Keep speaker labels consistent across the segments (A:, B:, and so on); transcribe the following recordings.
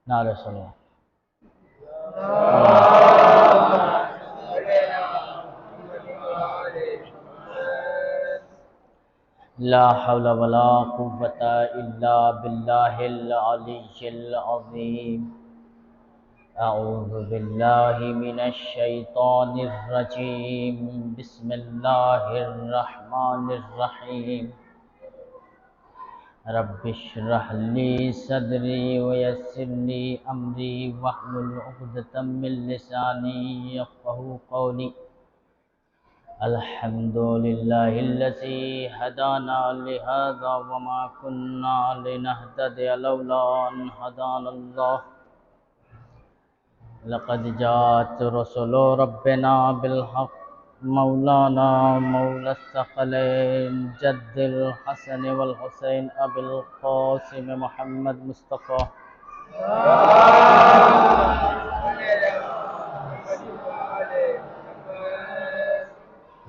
A: نعرہ سنو۔ لا حول ولا قوة إلا بالله العلي العظيم۔ أعوذ بالله من الشيطان الرجيم، بسم الله الرحمن الرحيم۔ رب اشرح لي صدري ويسر لي أمري واحلل عقدة من لساني يفقهوا قولي۔ الحمد لله الذي هدانا لهذا وما كنا لنهتدي لولا أن هدانا الله۔ لقد جاءت رسل ربنا بالحق، مولانا مولى الثقلين جد الحسن والحسين أبي القاسم محمد مصطفى،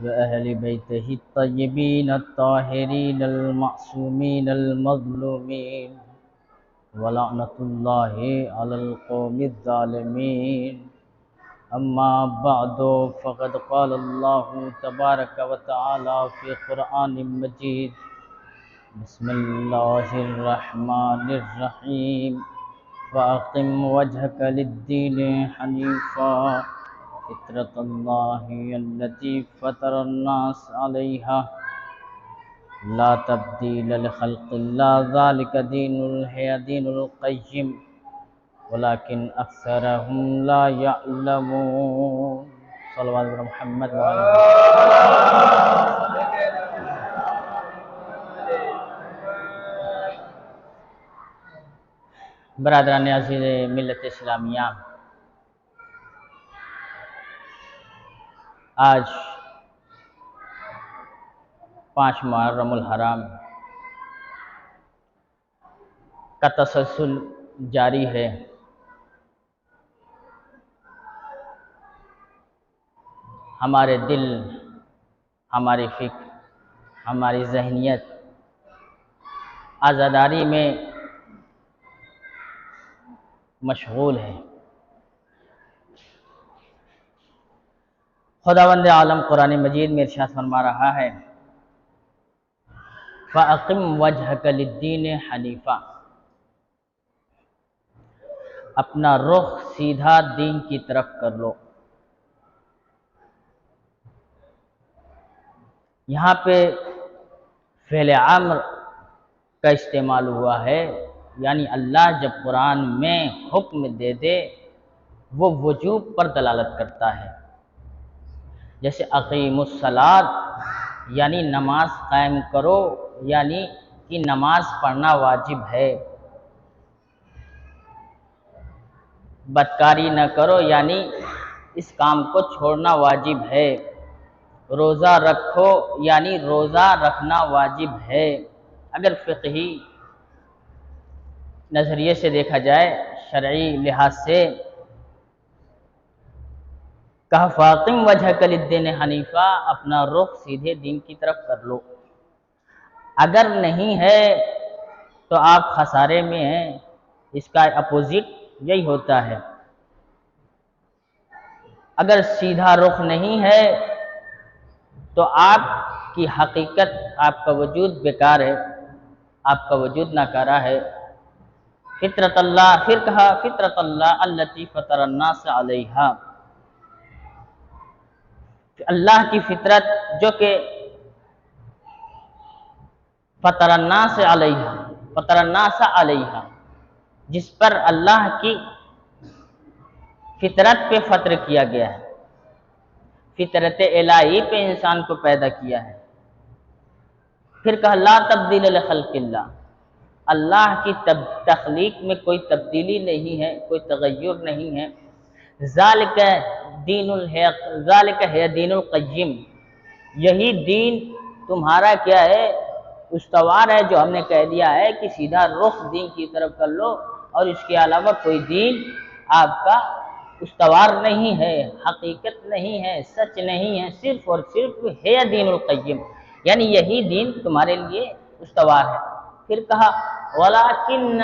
A: وأهل بيته الطيبين الطاهرين المعصومين المظلومين، ولعنة الله على القوم الظالمين۔ أما بعد، فقد قال الله تبارك وتعالى في قرآن مجيد، بسم الله الرحمن الرحيم۔ فأقم وجهك للدين حنيفا، فطرة الله التي فطر الناس عليها، لا تبديل لخلق الله، ذلك دين القيم ولكن أكثرهم لا يعلمون۔ صلوات محمد وعلى برادران عزیز ملت اسلامیہ، آج 5 محرم الحرام کا تسلسل جاری ہے۔ ہمارے دل، ہماری فکر، ہماری ذہنیت عزاداری میں مشغول ہے۔ خداوند عالم قرآن مجید میں ارشاد فرما رہا ہے، فَأَقِمْ وَجْهَكَ لِلدِّينِ حَنِيفًا، اپنا رخ سیدھا دین کی طرف کر لو۔ یہاں پہ فعل امر کا استعمال ہوا ہے، یعنی اللہ جب قرآن میں حکم دے دے وہ وجوب پر دلالت کرتا ہے۔ جیسے اقیم الصلاۃ یعنی نماز قائم کرو، یعنی کہ نماز پڑھنا واجب ہے۔ بدکاری نہ کرو یعنی اس کام کو چھوڑنا واجب ہے۔ روزہ رکھو یعنی روزہ رکھنا واجب ہے۔ اگر فقہی نظریے سے دیکھا جائے، شرعی لحاظ سے، کہا فاقم وجہک للدین حنیفہ، اپنا رخ سیدھے دین کی طرف کر لو۔ اگر نہیں ہے تو آپ خسارے میں ہیں، اس کا اپوزٹ یہی ہوتا ہے۔ اگر سیدھا رخ نہیں ہے تو آپ کی حقیقت، آپ کا وجود بیکار ہے، آپ کا وجود ناکارہ ہے۔ فطرت اللہ، پھر کہا فطرت اللہ التی فطر الناس علیہا، اللہ کی فطرت جو کہ فطر الناس علیہا، فطر الناس علیہا، جس پر اللہ کی فطرت پہ فطر کیا گیا ہے، فطرت الہی پہ انسان کو پیدا کیا ہے۔ پھر کہا لا تبدیل لخلق اللہ، اللہ کی تخلیق میں کوئی تبدیلی نہیں ہے، کوئی تغیر نہیں ہے۔ ذالک ہے دین القیم، یہی دین تمہارا کیا ہے، استوار ہے، جو ہم نے کہہ دیا ہے کہ سیدھا رخ دین کی طرف کر لو، اور اس کے علاوہ کوئی دین آپ کا استوار نہیں ہے، حقیقت نہیں ہے، سچ نہیں ہے، صرف اور صرف ہے دین القیم، یعنی یہی دین تمہارے لیے استوار ہے۔ پھر کہا وَلَكِنَّ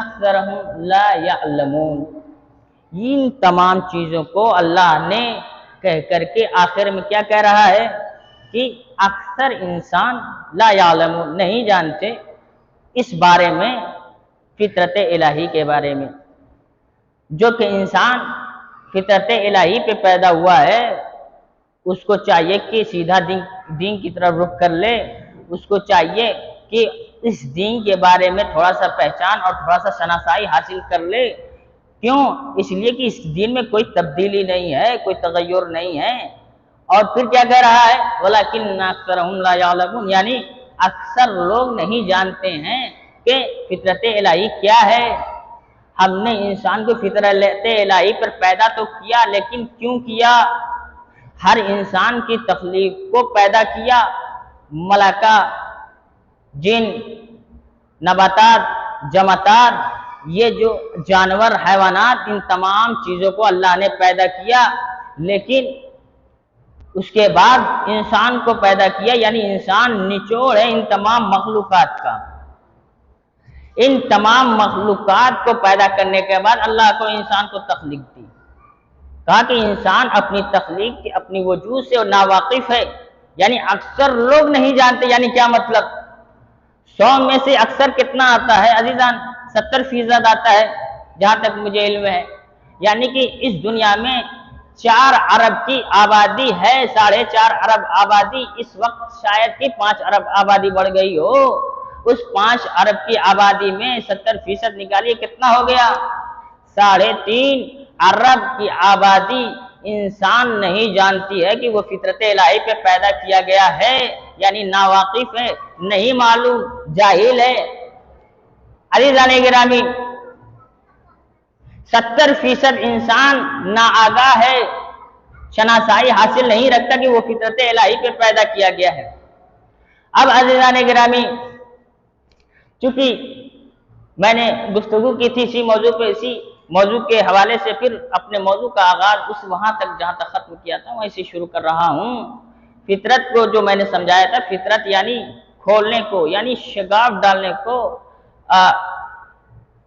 A: أَكْثَرَهُمْ لَا يَعْلَمُونَ۔ ان تمام چیزوں کو اللہ نے کہہ کر کے آخر میں کیا کہہ رہا ہے کہ اکثر انسان لا یعلمون نہیں جانتے اس بارے میں، فطرت الہی کے بارے میں، جو کہ انسان فطرت الہی پہ پیدا ہوا ہے اس کو چاہیے کہ سیدھا دین کی طرف رخ کر لے، اس کو چاہیے کہ اس دین کے بارے میں تھوڑا سا پہچان اور تھوڑا سا شناسائی حاصل کر لے۔ کیوں؟ اس لیے کہ اس دین میں کوئی تبدیلی نہیں ہے، کوئی تغیر نہیں ہے۔ اور پھر کیا کہہ رہا ہے؟ وَلَكِنَّ أَكْثَرَهُمْ لَا يَعْلَمُونَ، یعنی اکثر لوگ نہیں جانتے ہیں کہ فطرت الہی کیا ہے۔ ہم نے انسان کو فطرت الہی پر پیدا تو کیا، لیکن کیوں کیا؟ ہر انسان کی تخلیق کو پیدا کیا، ملائکہ، جن، نباتات، جمادات، یہ جو جانور، حیوانات، ان تمام چیزوں کو اللہ نے پیدا کیا، لیکن اس کے بعد انسان کو پیدا کیا، یعنی انسان نچوڑ ہے ان تمام مخلوقات کا۔ ان تمام مخلوقات کو پیدا کرنے کے بعد اللہ کو انسان کو تخلیق دی، کہا کہ انسان اپنی تخلیق کی اپنی وجود سے ناواقف ہے، یعنی اکثر لوگ نہیں جانتے۔ یعنی کیا مطلب؟ 100 میں سے اکثر کتنا آتا ہے عزیزان؟ 70% آتا ہے جہاں تک مجھے علم ہے۔ یعنی کہ اس دنیا میں 4 ارب کی آبادی ہے، 4.5 ارب آبادی، اس وقت شاید کہ 5 ارب آبادی بڑھ گئی ہو۔ اس 5 ارب کی آبادی میں 70% نکالیے، کتنا ہو گیا؟ 3.5 ارب کی آبادی انسان نہیں جانتی ہے کہ وہ فطرت الہی پہ پیدا کیا گیا ہے، یعنی ناواقف ہے، نہیں معلوم، جاہل ہے۔ عزیزان گرامی، 70% انسان ناآگاہ ہے، شناسائی حاصل نہیں رکھتا کہ وہ فطرت الہی پہ پیدا کیا گیا ہے۔ اب عزیزان گرامی، چونکہ میں نے گفتگو کی تھی اسی موضوع پہ، اسی موضوع کے حوالے سے پھر اپنے موضوع کا آغاز وہاں تک جہاں تک ختم کیا تھا وہیں سے شروع کر رہا ہوں۔ فطرت کو جو میں نے سمجھایا تھا، فطرت یعنی کھولنے کو، یعنی شگاف ڈالنے کو۔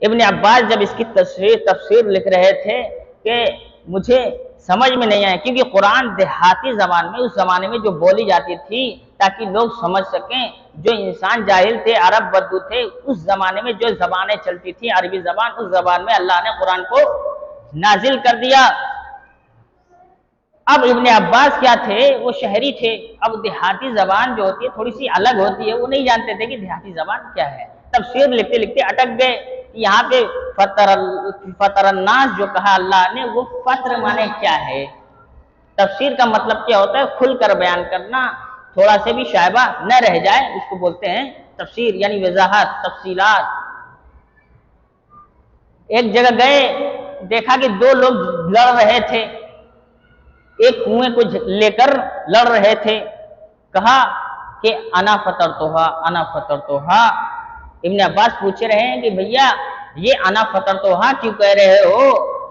A: ابن عباس جب اس کی تفسیر لکھ رہے تھے کہ مجھے سمجھ میں نہیں آیا، کیونکہ قرآن دیہاتی زبان میں، اس زمانے میں جو بولی جاتی تھی تاکہ لوگ سمجھ سکیں، جو انسان جاہل تھے، عرب بدو تھے، اس زمانے میں جو زبانیں چلتی تھی، عربی زبان، اس زبان میں اللہ نے قرآن کو نازل کر دیا۔ اب ابن عباس کیا تھے؟ وہ شہری تھے۔ اب دیہاتی زبان جو ہوتی ہے تھوڑی سی الگ ہوتی ہے، وہ نہیں جانتے تھے کہ دیہاتی زبان کیا ہے۔ تفسیر لکھتے لکھتے اٹک گئے۔ یہاں پہ فطر الناس جو کہا اللہ نے، وہ فطر مانے کیا ہے؟ تفسیر کا مطلب کیا ہوتا ہے؟ کھل کر بیان کرنا، تھوڑا سے بھی شائبہ نہ رہ جائے، اس کو بولتے ہیں تفسیر، یعنی وضاحت، تفصیلات۔ ایک جگہ گئے، دیکھا کہ 2 لوگ لڑ رہے تھے، ایک کنویں کو لے کر لڑ رہے تھے۔ کہا کہ انا فطرتھا، انا فطرتھا۔ ابن عباس پوچھ رہے ہیں کہ بھیا یہ انا فطرتھا کیوں کہہ رہے ہو؟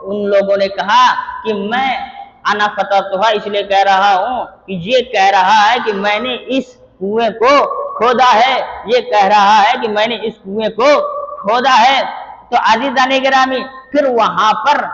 A: ان لوگوں نے کہا کہ میں انا فطرتھا اس لیے کہہ رہا ہوں کہ یہ کہہ رہا ہے کہ میں نے اس کنویں کو کھودا ہے، یہ کہہ رہا ہے کہ میں نے اس کنویں کو کھودا ہے۔ تو عزیزان گرامی، پھر وہاں پر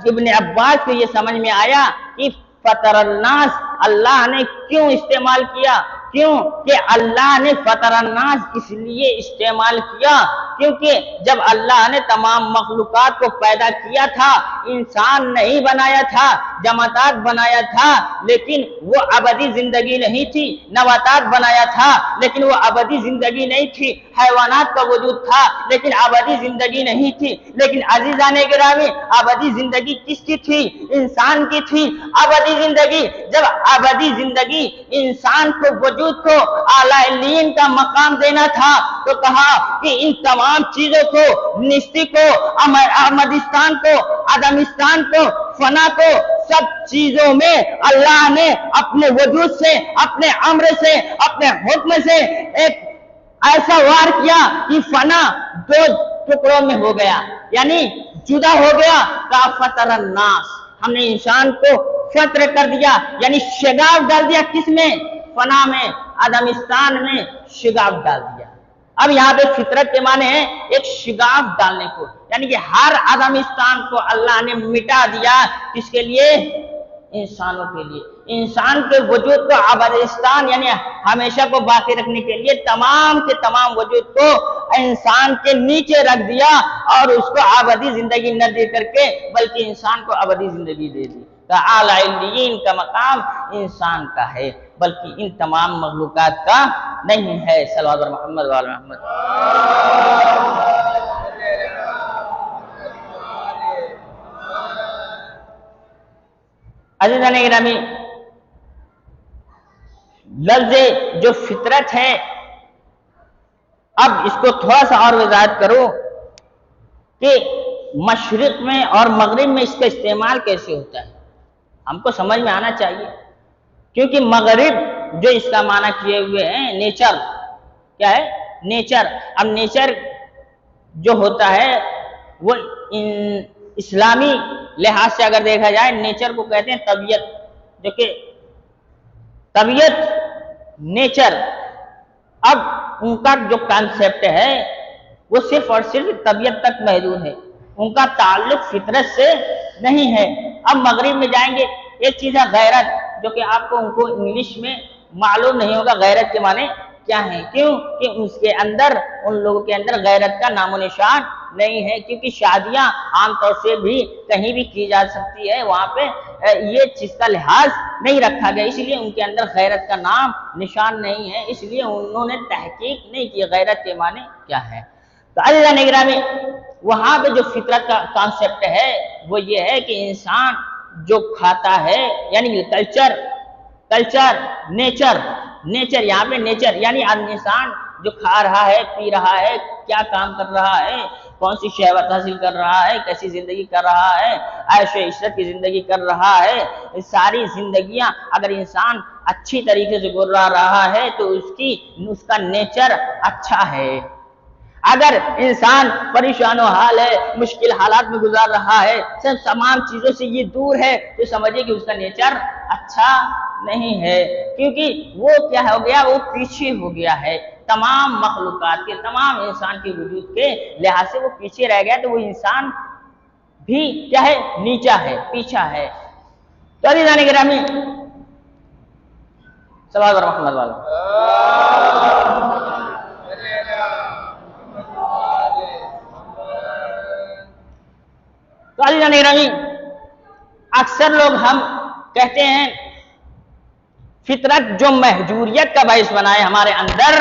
A: ابن عباس کو یہ سمجھ میں آیا کہ فطر الناس اللہ نے کیوں استعمال کیا؟ کیوں کہ اللہ نے فطر الناس اس لیے استعمال کیا کیونکہ جب اللہ نے تمام مخلوقات کو پیدا کیا تھا، انسان نہیں بنایا تھا، جمادات بنایا تھا، لیکن وہ ابدی زندگی نہیں تھی، نباتات بنایا تھا لیکن وہ ابدی زندگی نہیں تھی، حیوانات کا وجود تھا لیکن ابدی زندگی نہیں تھی۔ لیکن عزیزان گرامی، ابدی زندگی کس کی تھی؟ انسان کی تھی ابدی زندگی۔ جب ابدی زندگی انسان کو، وجود کو اعلیٰ علین کا مقام دینا تھا تو کہا کہ ان تمام چیزوں کو، نستی کو، احمدستان کو، عدمستان کو، فنا کو، سب چیزوں میں اللہ نے اپنے وجود سے، اپنے امر سے، اپنے حکم سے ایک ایسا وار کیا کہ فنا 2 ٹکڑوں میں ہو گیا، یعنی جدا ہو گیا۔ کا فطر الناس، ہم نے انسان کو فطر کر دیا، یعنی شگاف ڈال دیا۔ کس میں؟ فنا میں، عدمستان میں شگاف ڈال دیا۔ اب یہاں پہ فطرت کے معنی ہے ایک شگاف ڈالنے کو، یعنی کہ ہر آدمستان کو اللہ نے مٹا دیا، کس کے لیے؟ انسانوں کے لیے، انسان کے وجود کو آبادستان یعنی ہمیشہ کو باقی رکھنے کے لیے تمام کے تمام وجود کو انسان کے نیچے رکھ دیا، اور اس کو آبادی زندگی نہ دے کر کے بلکہ انسان کو آبادی زندگی دے دی۔ اعلیٰ علیین کا مقام انسان کا ہے، بلکہ ان تمام مخلوقات کا نہیں ہے۔ صلوات بر محمد وعلی محمد۔ عزیزان گرامی، لفظ جو فطرت ہے، اب اس کو تھوڑا سا اور وضاحت کرو کہ مشرق میں اور مغرب میں اس کا استعمال کیسے ہوتا ہے، ہم کو سمجھ میں آنا چاہیے، کیونکہ مغرب جو اس کا معنی کیے ہوئے ہیں نیچر، کیا ہے؟ نیچر۔ اب نیچر جو ہوتا ہے وہ اسلامی لحاظ سے اگر دیکھا جائے نیچر کو کہتے ہیں طبیعت، جو کہ طبیعت نیچر، اب ان کا جو کانسیپٹ ہے وہ صرف اور صرف طبیعت تک محدود ہے، ان کا تعلق فطرت سے نہیں ہے۔ اب مغرب میں جائیں گے، ایک چیز ہے غیرت، جو کہ آپ کو ان کو انگلش میں معلوم نہیں ہوگا غیرت کے معنی کیا ہے، کیوں کہ اس کے اندر ان لوگوں کے اندر غیرت کا نام و نشان نہیں ہے، کیونکہ شادیاں عام طور سے بھی کہیں بھی کی جا سکتی ہے، وہاں پہ یہ چیز کا لحاظ نہیں رکھا گیا، اس لیے ان کے اندر غیرت کا نام نشان نہیں ہے، اس لیے انہوں نے تحقیق نہیں کی غیرت کے معنی کیا ہے۔ تو عزیزان گرامی، وہاں پہ جو فطرت کا کانسیپٹ ہے وہ یہ ہے کہ انسان جو کھاتا ہے، یعنی کلچر نیچر یہاں پہ نیچر یعنی انسان جو کھا رہا ہے، پی رہا ہے، کیا کام کر رہا ہے، کون سی شہوت حاصل کر رہا ہے، کیسی زندگی کر رہا ہے، عیش و عشرت کی زندگی کر رہا ہے، ساری زندگیاں اگر انسان اچھی طریقے سے گزار رہا ہے تو اس کا نیچر اچھا ہے۔ اگر انسان پریشان و حال ہے، مشکل حالات میں گزار رہا ہے، سب تمام چیزوں سے یہ دور ہے، تو سمجھے کہ اس کا نیچر اچھا نہیں ہے، کیونکہ وہ کیا ہو گیا؟ وہ پیچھے ہو گیا ہے، تمام مخلوقات کے، تمام انسان کے وجود کے لحاظ سے وہ پیچھے رہ گیا، تو وہ انسان بھی کیا ہے؟ نیچا ہے، پیچھا ہے۔ تو عزیزان گرامی، صلوات بر محمد والا، تو عزیزان گرامی، اکثر لوگ ہم کہتے ہیں فطرت جو محجوریت کا باعث بنا ہے ہمارے اندر،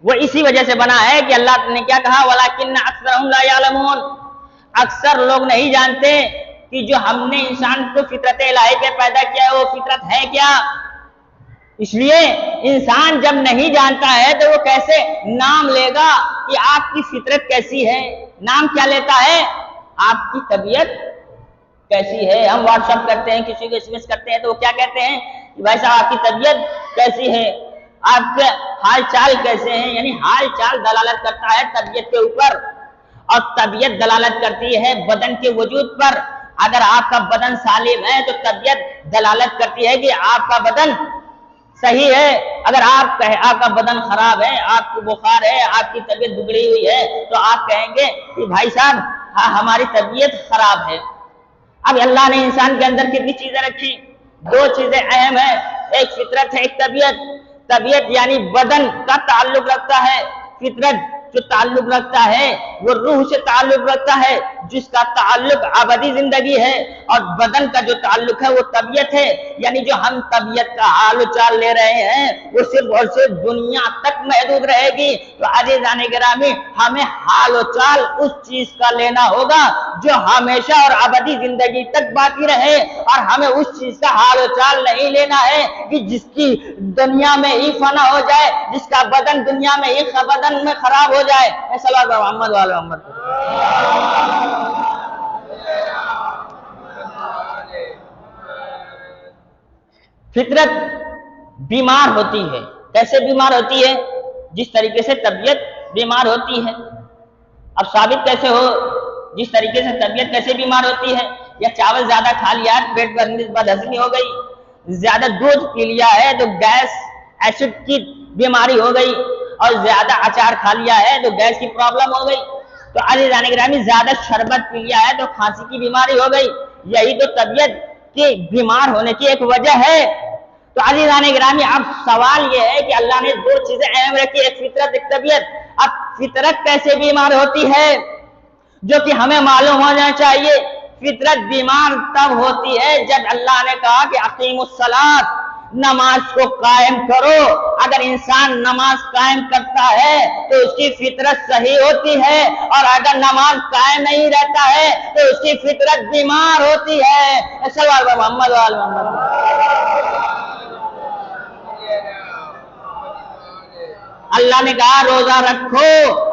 A: وہ اسی وجہ سے بنا ہے کہ اللہ نے کیا کہا؟ وَلَكِنَّ أَكْثَرَهُمْ لَا يَعْلَمُونَ، اکثر لوگ نہیں جانتے کہ جو ہم نے انسان کو فطرت الہی پہ پیدا کیا ہے وہ فطرت ہے کیا۔ اس لیے انسان جب نہیں جانتا ہے تو وہ کیسے نام لے گا کہ آپ کی فطرت کیسی ہے؟ نام کیا لیتا ہے؟ آپ کی طبیعت کیسی ہے؟ ہم واٹس ایپ کرتے ہیں، کسی کو ایس ایم ایس کرتے ہیں تو وہ کیا کہتے ہیں کہ بھائی صاحب آپ کی طبیعت کیسی ہے، آپ کے حال چال کیسے ہیں، یعنی حال چال دلالت کرتا ہے طبیعت کے اوپر، اور طبیعت دلالت کرتی ہے بدن کے وجود پر۔ اگر آپ کا بدن سالم ہے تو طبیعت دلالت کرتی ہے کہ آپ کا بدن صحیح ہے، اگر آپ کا بدن خراب ہے، آپ کو بخار ہے، آپ کی طبیعت بگڑی ہوئی ہے، تو آپ کہیں گے کہ بھائی صاحب ہماری طبیعت خراب ہے۔ اب اللہ نے انسان کے اندر کتنی چیزیں رکھی؟ دو چیزیں اہم ہیں، ایک فطرت ہے، ایک طبیعت۔ طبیعت یعنی بدن کا تعلق رکھتا ہے، فطرت جو تعلق رکھتا ہے وہ روح سے تعلق رکھتا ہے، جس کا تعلق ابدی زندگی ہے، اور بدن کا جو تعلق ہے وہ طبیعت ہے، یعنی جو ہم طبیعت کا حال و چال لے رہے ہیں وہ صرف اور صرف دنیا تک محدود رہے گی۔ تو عزیزان گرامی، ہمیں حال و چال اس چیز کا لینا ہوگا جو ہمیشہ اور ابدی زندگی تک باقی رہے، اور ہمیں اس چیز کا حال و چال نہیں لینا ہے کہ جس کی دنیا میں ہی فنا ہو جائے، جس کا بدن دنیا میں ہی بدن میں خراب ہو جائے۔ صلی اللہ محمد وعلی محمد۔ فطرت بیمار ہوتی ہے، کیسے بیمار ہوتی ہے؟ جس طریقے سے طبیعت بیمار ہوتی ہے۔ اب ثابت کیسے ہو جس طریقے سے طبیعت کیسے بیمار ہوتی ہے؟ یا چاول زیادہ کھا لیا، پیٹ پر بد ہضمی ہو گئی، زیادہ دودھ پی لیا ہے تو گیس ایسڈ کی بیماری ہو گئی، اور زیادہ اچار کھا لیا ہے تو گیس کی پرابلم ہو گئی، تو عزیزان گرامی زیادہ شربت پی لیا ہے تو کھانسی کی بیماری ہو گئی، یہی تو طبیعت کے بیمار ہونے کی ایک وجہ ہے۔ تو عزیزان گرامی اب سوال یہ ہے کہ اللہ نے دو چیزیں اہم رکھی، ایک فطرت ایک طبیعت۔ اب فطرت کیسے بیمار ہوتی ہے جو کہ ہمیں معلوم ہونا چاہیے۔ فطرت بیمار تب ہوتی ہے جب اللہ نے کہا کہ اقیموا الصلاۃ، نماز کو قائم کرو۔ اگر انسان نماز قائم کرتا ہے تو اس کی فطرت صحیح ہوتی ہے، اور اگر نماز قائم نہیں رہتا ہے تو اس کی فطرت بیمار ہوتی ہے۔ صلی اللہ علیہ محمد وآل محمد۔ اللہ نے کہا روزہ رکھو،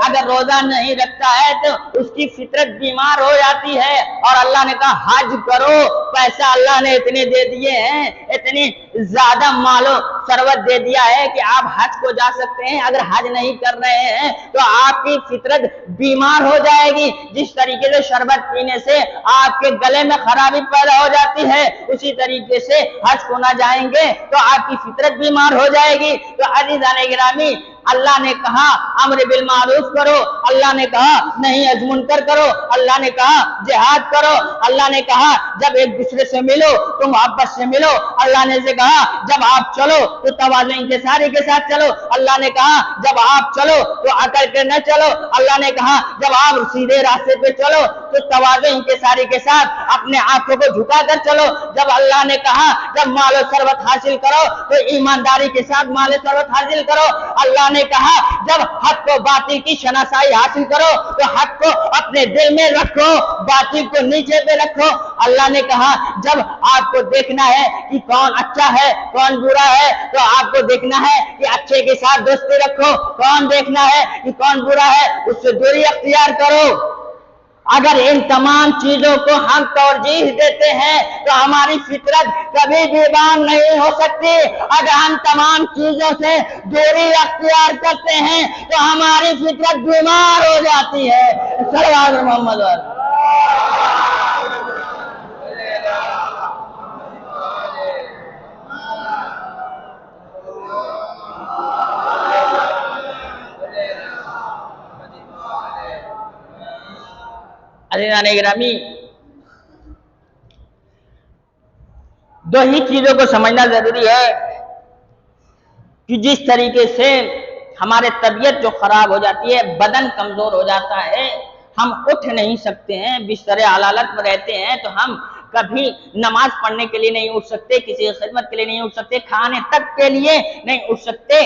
A: اگر روزہ نہیں رکھتا ہے تو اس کی فطرت بیمار ہو جاتی ہے، اور اللہ نے کہا حج کرو، پیسہ اللہ نے اتنے دے دیے ہیں، اتنی زیادہ مال و ثروت دے دیا ہے کہ آپ حج کو جا سکتے ہیں، اگر حج نہیں کر رہے ہیں تو آپ کی فطرت بیمار ہو جائے گی۔ جس طریقے سے شربت پینے سے آپ کے گلے میں خرابی پیدا ہو جاتی ہے، اسی طریقے سے حج کو نہ جائیں گے تو آپ کی فطرت بیمار ہو جائے گی۔ تو عزیزان گرامی اللہ نے کہا امر بالمعروف کرو، اللہ نے کہا نہیں از منکر کرو، اللہ نے کہا جہاد کرو، اللہ نے کہا جب ایک دوسرے سے ملو تو محبت سے ملو، اللہ نے سے کہا جب آپ چلو تو تواضع انکساری کے ساتھ چلو، اللہ نے کہا جب آپ چلو تو اکڑ کے نہ چلو، اللہ نے کہا جب آپ سیدھے راستے پہ چلو تو تواضع انکساری کے ساتھ اپنے آنکھوں کو جھکا کر چلو، جب اللہ نے کہا جب مال و ثروت حاصل کرو تو ایمانداری کے ساتھ مال و ثروت حاصل کرو، اللہ نے کہا جب حق و باطل کی شناسائی حاصل کرو تو حق کو اپنے دل میں رکھو، باطل کو نیچے پہ رکھو، اللہ نے کہا جب آپ کو دیکھنا ہے کہ کون اچھا ہے کون برا ہے تو آپ کو دیکھنا ہے کہ اچھے کے ساتھ دوستی رکھو، کون دیکھنا ہے کہ کون برا ہے اس سے دوری اختیار کرو۔ اگر ان تمام چیزوں کو ہم ترجیح دیتے ہیں تو ہماری فطرت کبھی بیمار نہیں ہو سکتی، اگر ہم تمام چیزوں سے دوری اختیار کرتے ہیں تو ہماری فطرت بیمار ہو جاتی ہے۔ صلی اللہ علیہ محمد۔ عزیزان گرامی دو ہی چیزوں کو سمجھنا ضروری ہے کہ جس طریقے سے ہمارے طبیعت جو خراب ہو جاتی ہے، بدن کمزور ہو جاتا ہے، ہم اٹھ نہیں سکتے ہیں، بستر حلالت میں رہتے ہیں تو ہم کبھی نماز پڑھنے کے لیے نہیں اٹھ سکتے، کسی خدمت کے لیے نہیں اٹھ سکتے، کھانے تک کے لیے نہیں اٹھ سکتے،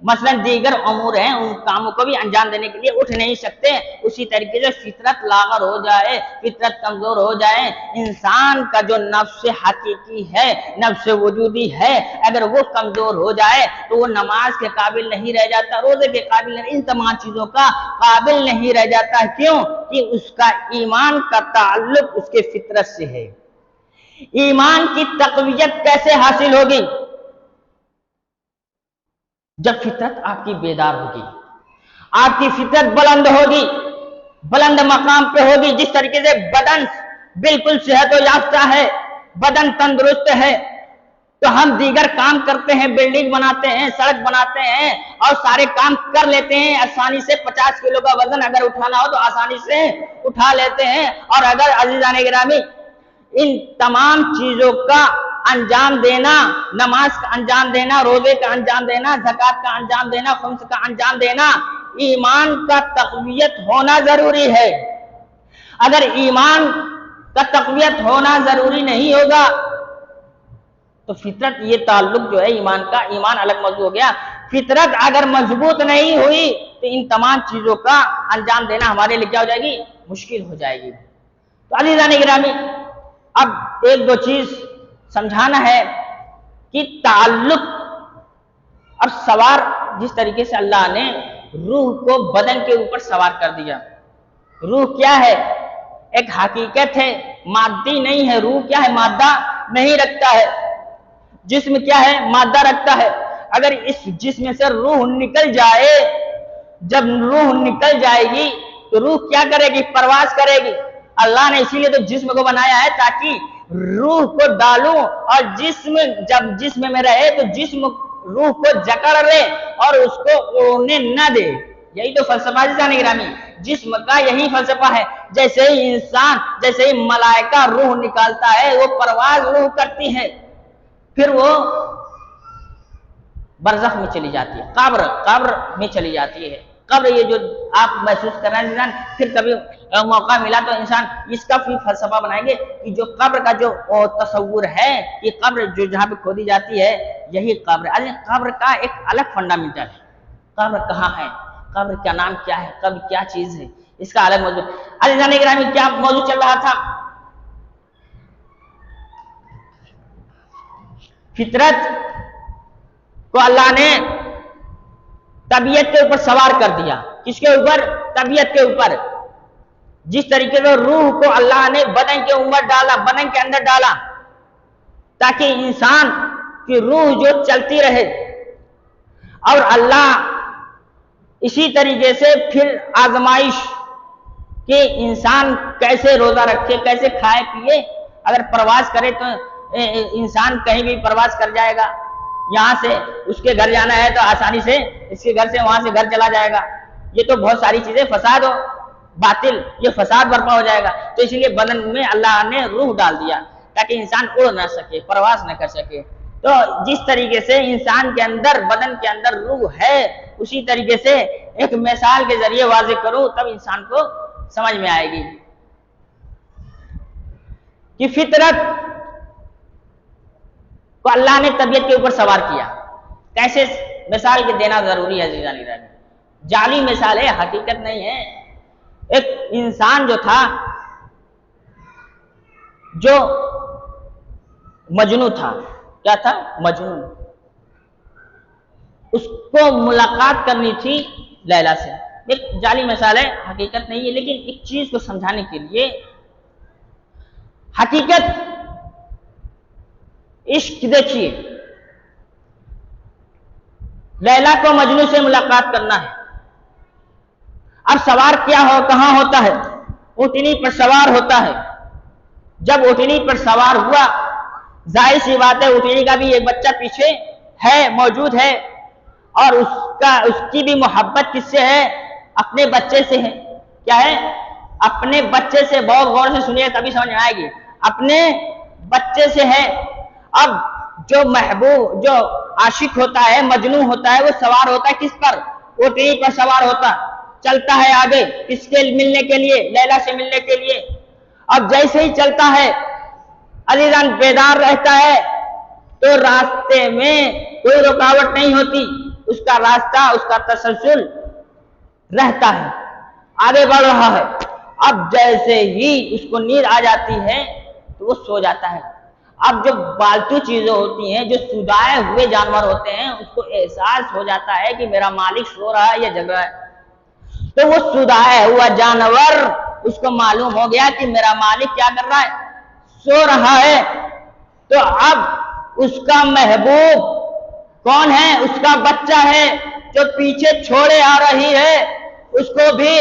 A: مثلا دیگر امور ہیں ان کاموں کو بھی انجام دینے کے لیے اٹھ نہیں سکتے۔ اسی طریقے سے فطرت لاغر ہو جائے، فطرت کمزور ہو جائے، انسان کا جو نفس حقیقی ہے، نفس وجودی ہے، اگر وہ کمزور ہو جائے تو وہ نماز کے قابل نہیں رہ جاتا، روزے کے قابل نہیں، ان تمام چیزوں کا قابل نہیں رہ جاتا۔ کیوں؟ کہ اس کا ایمان کا تعلق اس کے فطرت سے ہے۔ ایمان کی تقویت کیسے حاصل ہوگی؟ جب فطرت آپ کی بیدار ہوگی، آپ کی فطرت بلند ہوگی، بلند مقام پہ ہوگی۔ جس طریقے سے بدن بالکل صحت و یافتہ ہے، بدن تندرست ہے تو ہم دیگر کام کرتے ہیں، بلڈنگ بناتے ہیں، سڑک بناتے ہیں اور سارے کام کر لیتے ہیں آسانی سے۔ 50 کلو کا وزن اگر اٹھانا ہو تو آسانی سے اٹھا لیتے ہیں۔ اور اگر عزیزان گرامی ان تمام چیزوں کا انجام دینا، نماز کا انجام دینا، روزے کا انجام دینا، زکوٰۃ کا انجام دینا، خمس کا انجام دینا، ایمان کا تقویت ہونا ضروری ہے۔ اگر ایمان کا تقویت ہونا ضروری نہیں ہوگا تو فطرت یہ تعلق جو ہے ایمان کا، ایمان الگ موضوع ہو گیا، فطرت اگر مضبوط نہیں ہوئی تو ان تمام چیزوں کا انجام دینا ہمارے لیے کیا ہو جائے گی؟ مشکل ہو جائے گی۔ تو عزیزان گرامی اب ایک دو چیز سمجھانا ہے کہ تعلق اور سوار، جس طریقے سے اللہ نے روح کو بدن کے اوپر سوار کر دیا۔ روح کیا ہے؟ ایک حقیقت ہے، مادی نہیں ہے۔ روح کیا ہے؟ مادہ نہیں رکھتا ہے۔ جسم کیا ہے؟ مادہ رکھتا ہے۔ اگر اس جسم سے روح نکل جائے، جب روح نکل جائے گی تو روح کیا کرے گی؟ پرواز کرے گی۔ اللہ نے اسی لیے تو جسم کو بنایا ہے تاکہ روح کو ڈالوں، اور جسم جب جسم میں رہے تو جسم روح کو جکڑ لے اور اس کو اڑنے نہ دے. یہی تو فلسفہ ہے جان گرامی، جسم کا یہی فلسفہ ہے. جیسے ہی انسان، جیسے ہی ملائکہ روح نکالتا ہے، وہ پرواز روح کرتی ہے، پھر وہ برزخ میں چلی جاتی ہے، قبر میں چلی جاتی ہے. قبر یہ جو آپ محسوس کر رہے ہیں انسان، پھر کبھی موقع ملا تو انسان اس کا بھی فلسفہ بنائیں گے کہ جو قبر کا جو تصور ہے، یہ قبر جو جہاں پہ کھودی جاتی ہے یہی قبر ہے. قبر کا ایک الگ فنڈامنٹل ہے. قبر کہاں ہے، قبر کا نام کیا ہے، قبر کیا چیز ہے، اس کا الگ موضوع. عزیزان گرامی، کیا موضوع چل رہا تھا؟ فطرت کو اللہ نے طبیعت کے اوپر سوار کر دیا. کس کے اوپر؟ طبیعت کے اوپر. جس طریقے سے روح کو اللہ نے بدن کے اوپر ڈالا، بدن کے اندر ڈالا، تاکہ انسان کی روح جو چلتی رہے. اور اللہ اسی طریقے سے پھر آزمائش کہ انسان کیسے روزہ رکھے، کیسے کھائے پیے. اگر پرواز کرے تو انسان کہیں بھی پرواز کر جائے گا. یہاں سے اس کے گھر جانا ہے تو آسانی سے اس کے گھر سے وہاں سے گھر چلا جائے گا. یہ تو بہت ساری چیزیں فساد و باطل، یہ فساد برپا ہو جائے گا. تو اس لیے بدن میں اللہ نے روح ڈال دیا تاکہ انسان اڑ نہ سکے، پرواز نہ کر سکے. تو جس طریقے سے انسان کے اندر، بدن کے اندر روح ہے، اسی طریقے سے ایک مثال کے ذریعے واضح کروں تب انسان کو سمجھ میں آئے گی کہ فطرت کو اللہ نے طبیعت کے اوپر سوار کیا. کیسے مثال کے دینا ضروری ہے عزیزان گرامی. جعلی مثال ہے، حقیقت نہیں ہے. ایک انسان جو تھا، جو مجنون تھا. کیا تھا؟ مجنون. اس کو ملاقات کرنی تھی لیلا سے. ایک جعلی مثال ہے، حقیقت نہیں ہے، لیکن ایک چیز کو سمجھانے کے لیے. حقیقت عشق دیکھیے، لیلا کو مجنون سے ملاقات کرنا ہے. اب سوار کیا ہو، کہاں ہوتا ہے؟ اونٹنی پر سوار ہوتا ہے. جب اونٹنی پر سوار ہوا، ظاہر سی بات ہے اونٹنی کا بھی ایک بچہ پیچھے ہے، موجود ہے، اور اس کی بھی محبت کس سے ہے؟ اپنے بچے سے ہے. کیا ہے؟ اپنے بچے سے. بہت غور سے سنیے تبھی سمجھ میں آئے گی. اپنے بچے سے ہے. اب جو محبوب، جو عاشق ہوتا ہے، مجنون ہوتا ہے، وہ سوار ہوتا ہے کس پر؟ اونٹنی پر سوار ہوتا، چلتا ہے آگے. کس کے ملنے کے لیے؟ لیلا سے ملنے کے لیے. اب جیسے ہی چلتا ہے، عزیزان بیدار رہتا ہے تو راستے میں کوئی رکاوٹ نہیں ہوتی. اس کا راستہ، اس کا تسلسل رہتا ہے، آگے بڑھ رہا ہے. اب جیسے ہی اس کو نیند آ جاتی ہے تو وہ سو جاتا ہے. اب جو پالتو چیزیں ہوتی ہیں، جو سودائے ہوئے جانور ہوتے ہیں، اس کو احساس ہو جاتا ہے کہ میرا مالک سو رہا ہے یا جگ رہا ہے. تو وہ سودائے ہوا جانور، اس کو معلوم ہو گیا کہ میرا مالک کیا کر رہا ہے؟ سو رہا ہے. تو اب اس کا محبوب کون ہے؟ اس کا بچہ ہے جو پیچھے چھوڑے آ رہی ہے. اس کو بھی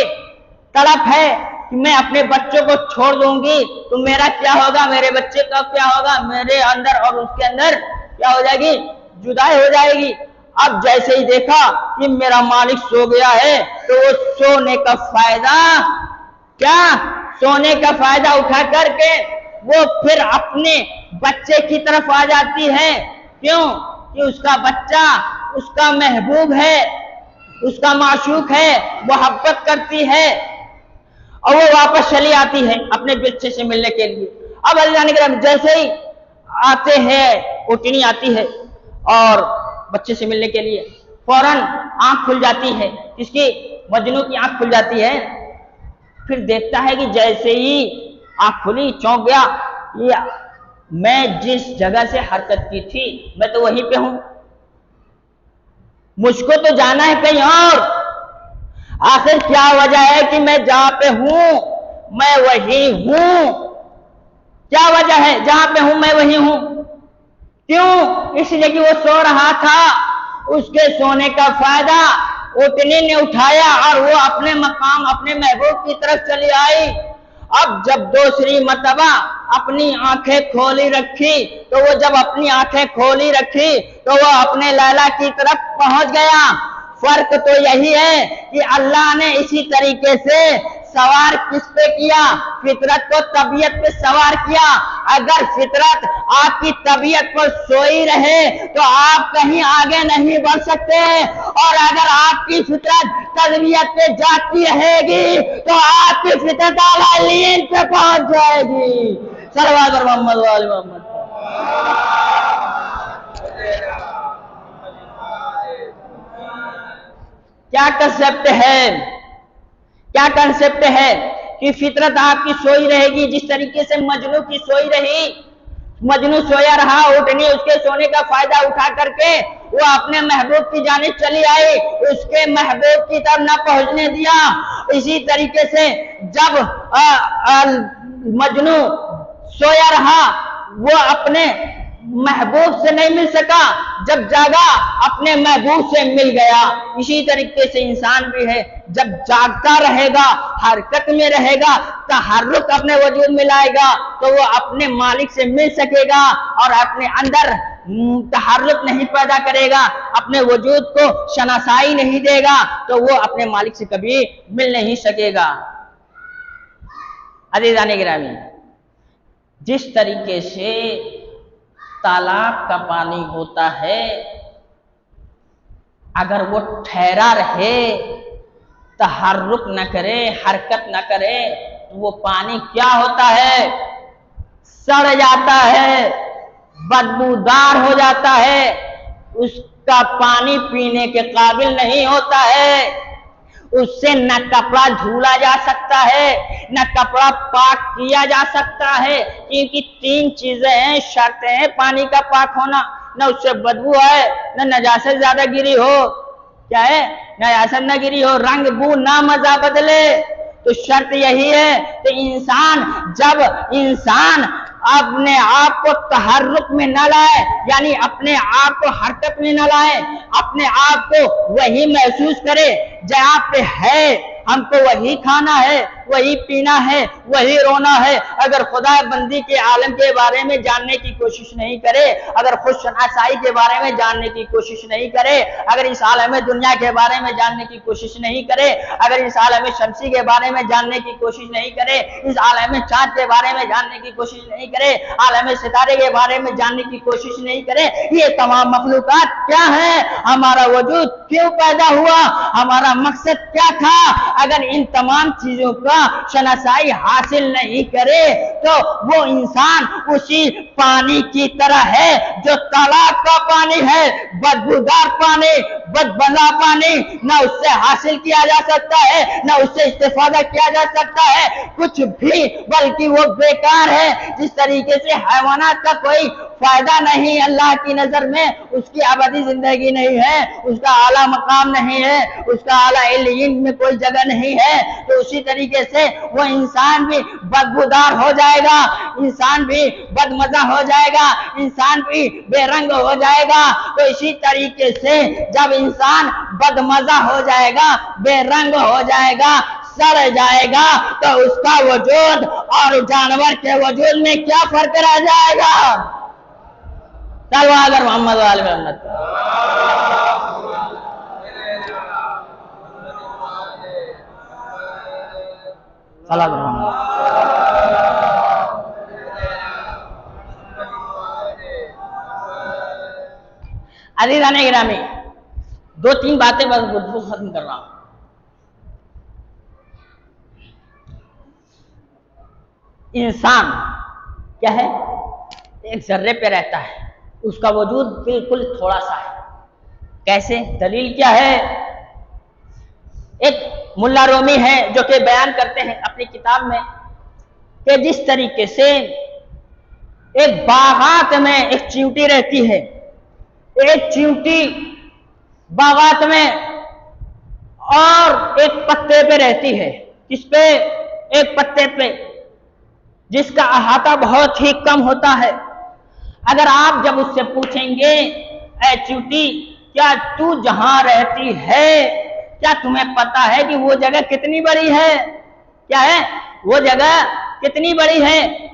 A: تڑپ ہے کہ میں اپنے بچوں کو چھوڑ دوں گی تو میرا کیا ہوگا، میرے بچے کا کیا ہوگا، میرے اندر اور اس کے اندر کیا ہو جائے گی؟ جدائی ہو جائے گی. اب جیسے ہی دیکھا کہ میرا مالک سو گیا ہے تو وہ سونے کا فائدہ، کیا سونے کا فائدہ اٹھا کر کے وہ پھر اپنے بچے کی طرف آ جاتی ہے. کیوں؟ کہ اس کا بچہ اس کا محبوب ہے، اس کا معشوق ہے، محبت کرتی ہے، اور وہ واپس چلی آتی ہے اپنے بچے سے ملنے کے لیے. اب اللہ کرام جیسے ہی آتے ہیں، اونٹنی آتی ہے اور بچے سے ملنے کے لیے فوراً آنکھ کھل جاتی ہے. اس کی مجنون کی آنکھ کھل جاتی ہے. پھر دیکھتا ہے کہ جیسے ہی آنکھ کھلی چونک گیا، یہ میں جس جگہ سے حرکت کی تھی میں تو وہیں پہ ہوں، مجھ کو تو جانا ہے کہیں اور. آخر کیا وجہ ہے کہ میں جہاں پہ ہوں میں وہی ہوں؟ کیا وجہ ہے؟ جہاں پہ ہوں میں وہی ہوں. کیوں؟ اس لیے کہ وہ سو رہا تھا، اس کے سونے کا فائدہ اونٹنی نے اٹھایا اور وہ اپنے مقام، اپنے محبوب کی طرف چلی آئی. اب جب دوسری مرتبہ اپنی آنکھیں کھولی رکھی تو وہ جب اپنی آنکھیں کھولی رکھی تو وہ اپنے لیلا کی طرف پہنچ گیا۔ فرق تو یہی ہے کہ اللہ نے اسی طریقے سے سوار کس پہ کیا؟ فطرت کو طبیعت پہ سوار کیا۔ اگر فطرت آپ کی طبیعت پر سوئی رہے تو آپ کہیں آگے نہیں بڑھ سکتے، اور اگر آپ کی فطرت طبیعت پہ جاتی رہے گی تو آپ کی فطرت اعلیٰ پہ پہنچ جائے گی۔ صلوات بر محمد و آل محمد۔ کیا کنسپٹ ہے؟ کیا کنسپٹ ہے کہ فطرت آپ کی سوئی رہے گی، جس طریقے سے مجنو کی سوئی رہی، مجنو سویا رہا، اٹھنی اس کے سونے کا فائدہ اٹھا کر کے وہ اپنے محبوب کی جانب چلی آئی، اس کے محبوب کی طرف نہ پہنچنے دیا۔ اسی طریقے سے جب مجنو سویا رہا وہ اپنے محبوب سے نہیں مل سکا، جب جاگا اپنے محبوب سے مل گیا۔ اسی طریقے سے انسان بھی ہے، جب جاگتا رہے گا، حرکت میں رہے گا، تحرک اپنے وجود میں لائے گا تو وہ اپنے مالک سے مل سکے گا، اور اپنے اندر تحرک نہیں پیدا کرے گا، اپنے وجود کو شناسائی نہیں دے گا تو وہ اپنے مالک سے کبھی مل نہیں سکے گا۔ عزیزان گرامی، جس طریقے سے تالاب کا پانی ہوتا ہے، اگر وہ ٹھہرا رہے، تحرک نہ کرے، حرکت نہ کرے تو وہ پانی کیا ہوتا ہے؟ سڑ جاتا ہے، بدبودار ہو جاتا ہے، اس کا پانی پینے کے قابل نہیں ہوتا ہے۔ اس سے نہ کپڑا دھولا جا سکتا ہے، نہ کپڑا پاک کیا جا سکتا ہے، کیونکہ تین چیزیں ہیں، شرطیں ہیں پانی کا پاک ہونا، نہ اس سے بدبو ہے، نہ نجاست زیادہ گری ہو، کیا ہے؟ نجاست نہ گری ہو، رنگ بو نہ مزہ بدلے۔ تو شرط یہی ہے کہ جب انسان اپنے آپ کو تحرک میں نہ لائے، یعنی اپنے آپ کو حرکت میں نہ لائے، اپنے آپ کو وہی محسوس کرے جہاں پہ ہے، ہم کو وہی کھانا ہے، وہی پینا ہے، وہی رونا ہے، اگر خدا بندی کے عالم کے بارے میں جاننے کی کوشش نہیں کرے، اگر خود شناسائی کے بارے میں جاننے کی کوشش نہیں کرے، اگر اس عالم دنیا کے بارے میں جاننے کی کوشش نہیں کرے، اگر اس عالم شمسی کے بارے میں جاننے کی کوشش نہیں کرے، اس عالم چاند کے بارے میں جاننے کی کوشش نہیں کرے، عالم ستارے کے بارے میں جاننے کی کوشش نہیں کرے، یہ تمام مخلوقات کیا ہے، ہمارا وجود کیوں پیدا ہوا، ہمارا مقصد کیا تھا، اگر ان تمام چیزوں کا شناسائی حاصل نہیں کرے تو وہ انسان اسی پانی کی طرح ہے جو تالاب کا پانی ہے، بدبودار پانی، بدبلا پانی، نہ اس سے حاصل کیا جا سکتا ہے، نہ اس سے استفادہ کیا جا سکتا ہے کچھ بھی، بلکہ وہ بیکار ہے۔ جس طریقے سے حیوانات کا کوئی فائدہ نہیں اللہ کی نظر میں، اس کی ابدی زندگی نہیں ہے، اس کا اعلیٰ مقام نہیں ہے، اس کا اعلیٰ علین میں کوئی جگہ نہیں ہے، تو اسی طریقے سے وہ انسان بھی بدبودار ہو جائے گا، انسان بھی بدمزہ ہو جائے گا، انسان بھی بے رنگ ہو جائے گا۔ تو اسی طریقے سے جب انسان بدمزہ ہو جائے گا، بے رنگ ہو جائے گا، سڑ جائے گا، تو اس کا وجود اور جانور کے وجود میں کیا فرق رہ جائے گا؟ صلوات بر محمد و آل محمد۔ صلوات بر محمد۔ عزیزان گرامی، دو تین باتیں بس گفتگو ختم کر رہا ہوں۔ انسان کیا ہے؟ ایک ذرے پہ رہتا ہے، اس کا وجود بالکل تھوڑا سا ہے۔ کیسے؟ دلیل کیا ہے؟ ایک ملا رومی ہے جو کہ بیان کرتے ہیں اپنی کتاب میں کہ جس طریقے سے ایک باغات میں ایک چیونٹی رہتی ہے، ایک چیونٹی باغات میں اور ایک پتے پہ رہتی ہے، کس پہ؟ ایک پتے پہ، جس کا احاطہ بہت ہی کم ہوتا ہے۔ اگر آپ جب اس سے پوچھیں گے اے چیونٹی کیا تو جہاں رہتی ہے کیا تمہیں پتا ہے کہ وہ جگہ کتنی بڑی ہے؟ کیا ہے وہ جگہ کتنی بڑی ہے؟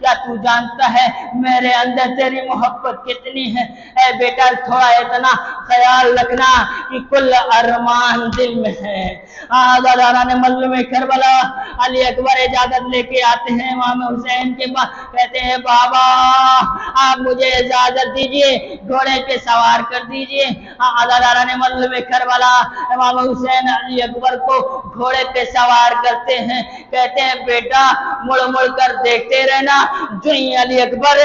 A: کیا تو جانتا ہے میرے اندر تیری محبت کتنی ہے؟ اے بیٹا تھوڑا اتنا خیال رکھنا کہ کل ارمان دل میں ہے۔ آزاداران مظلوم کربلا علی اکبر اجازت لے کے آتے ہیں امام حسین کے پاس، کہتے ہیں بابا آپ مجھے اجازت دیجئے، گھوڑے پہ سوار کر دیجئے۔ آزاداران مظلوم کربلا امام حسین علی اکبر کو گھوڑے پہ سوار کرتے ہیں، کہتے ہیں بیٹا مڑ مڑ کر دیکھتے رہنا۔ جو ہی علی اکبر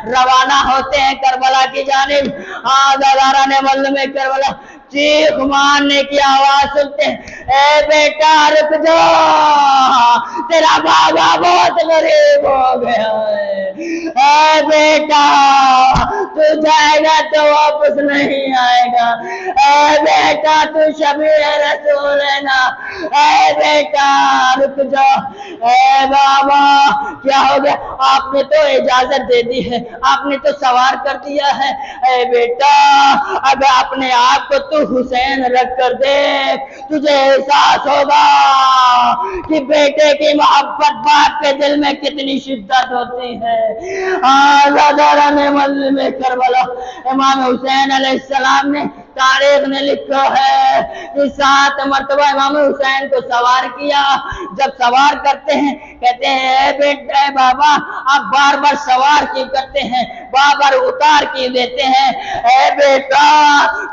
A: روانہ ہوتے ہیں کربلا کی جانب، آزاداران مظلوم کربلا چیخ مارنے کی آواز سنتے ہیں، اے بیٹا رک جا، تیرا بابا بہت غریب ہو گیا ہے، اے بیٹا تو جائے گا تو واپس نہیں آئے گا، اے بیٹا تو شفیع رسول ہے نا، اے بیٹا رک جا۔ اے بابا کیا ہو گیا؟ آپ نے تو اجازت دے دی ہے، آپ نے تو سوار کر دیا ہے، اے بیٹا اگر اپنے آپ کو تو حسین رکھ کر دیکھ، تجھے احساس ہوگا کہ بیٹے کی محبت باپ کے دل میں کتنی شدت ہوتی ہے۔ آزاداران مظلوم کربلا امام حسین علیہ السلام نے تاریخ نے لکھا ہے کہ 7 مرتبہ امام حسین کو سوار کیا۔ جب سوار کرتے ہیں کہتے ہیں اے بیٹا اے بابا آپ بار بار سوار کی کرتے ہیں، بار بار اتار کی دیتے ہیں، اے بیٹا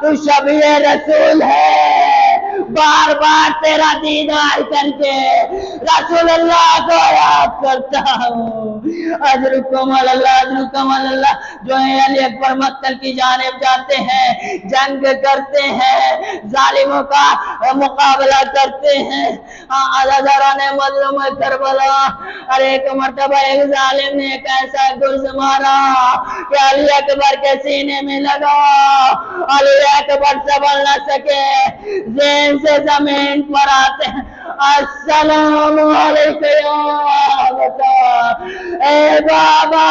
A: تو شفیع رسول ہے، بار بار تیرا دیدار کر کے رسول اللہ کو یاد کرتا ہوں۔ اجرکم اللہ جو ہے علی اکبر مقتل کی جانب جاتے ہیں، جنگ کرتے ہیں، ظالموں کا مقابلہ کرتے ہیں۔ آزاداران مظلوم کربلا اور ایک مرتبہ ایک ظالم نے ایک ایسا گرز مارا کہ علی اکبر کے سینے میں لگا، علی اکبر سنبھل نہ سکے، ذہن سے زمین پر آتے ہیں، السلام علیکم یا بتا، اے بابا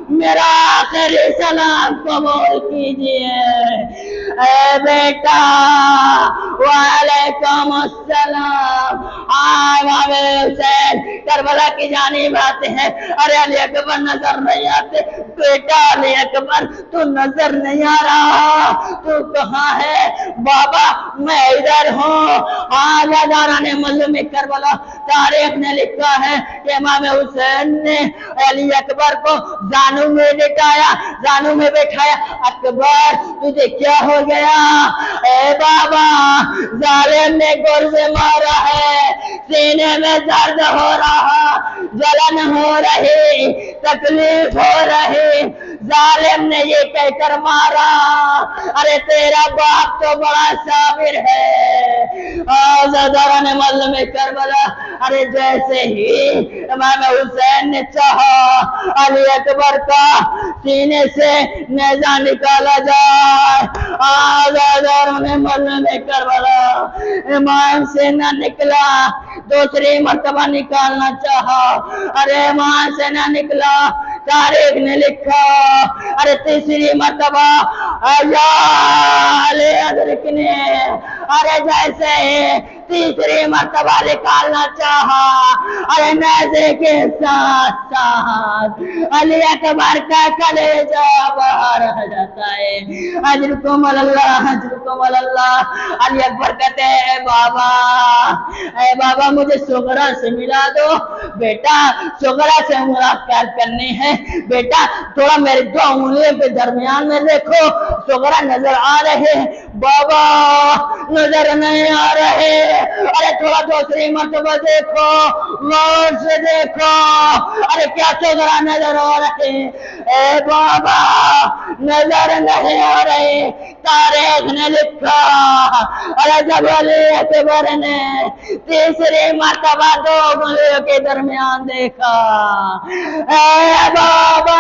A: میرا آخری سلام قبول کیجئے۔ اے بیٹا وعلیکم السلام۔ امام حسین کربلا کی جانب آتے ہیں، ارے علی اکبر نظر نہیں آتے، بیٹا علی اکبر تو نظر نہیں آ رہا، تو کہاں ہے؟ بابا میں ادھر ہوں۔ آزاداران مظلوم کربلا تاریخ نے لکھا ہے کہ امام حسین نے علی اکبر کو زانو میں لٹایا، زانو میں بٹھایا، اکبر تجھے کیا ہو گیا؟ اے بابا ظالم نے گرز مارا ہے، سینے میں درد ہو رہا، جلن ہو رہی، تکلیف ہو رہی، ظالم نے یہ کہہ کر مارا، ارے تیرا باپ تو بڑا صابر ہے۔ آزاداران مظلوم کربلا ارے جیسے ہی امام حسین نے چاہا علی اکبر کا سینے سے نیزہ نکالا جائے، آزاداران مظلوم کربلا امام سے نہ نکلا، دوسری مرتبہ نکالنا چاہا، ارے امام سے نہ نکلا، تاریخ نے لکھا، ارے تیسری مرتبہ یا علی ادرکنے، ارے جیسے تیسری مرتبہ نکالنا چاہا، ارے نیزے کے ساتھ ساتھ علی اکبر کا کلیجہ باہر آ جاتا ہے۔ اجرکم اللہ، اجرکم اللہ۔ علی اکبر کہتے ہیں اے بابا مجھے صغرا سے ملا دو، بیٹا صغرا سے ملاقات کرنی ہے، بیٹا تھوڑا میرے 2 انگلیوں کے درمیان میں دیکھو، صغرا نظر آ رہے، بابا نظر نہیں آ رہے، ارے تھوڑا دوسری مرتبہ دیکھو، غور سے دیکھو، ارے کیا صغرا نظر آ رہے؟ اے بابا نظر نہیں آ رہے۔ تاریخ نے لکھا، ارے جب علی اکبر نے تیسری مرتبہ 2 انگلیوں کے درمیان دیکھا، اے بابا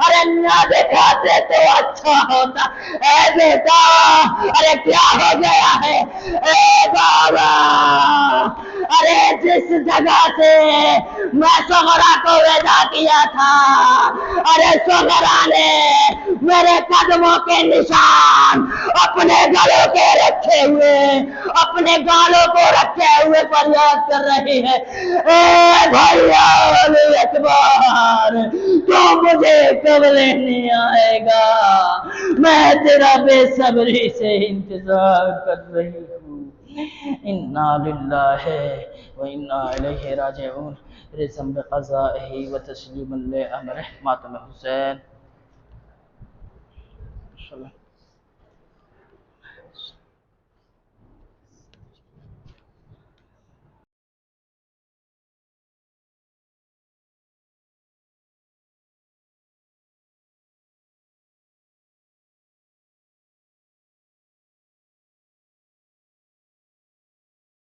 A: ارے نہ دکھاتے تو اچھا ہوتا، اے بیٹا ارے کیا ہو گیا ہے؟ اے بابا ارے جس جگہ سے میں صغرا کو ودا کیا تھا، ارے صغرا نے میرے قدموں کے نشان اپنے گلوں کے رکھے ہوئے ہیں، اپنے گالوں کو رکھے ہوئے فریاد کر رہے ہیں، اے بھیا علی اکبر تو مجھے کب لینے آئے گا، میں تیرا بے صبری سے انتظار کر رہی ہوں۔ انا للہ و انا الیہ راجعون، رضا بقضائہ و تسلیما لامرہ، ماتم حسین۔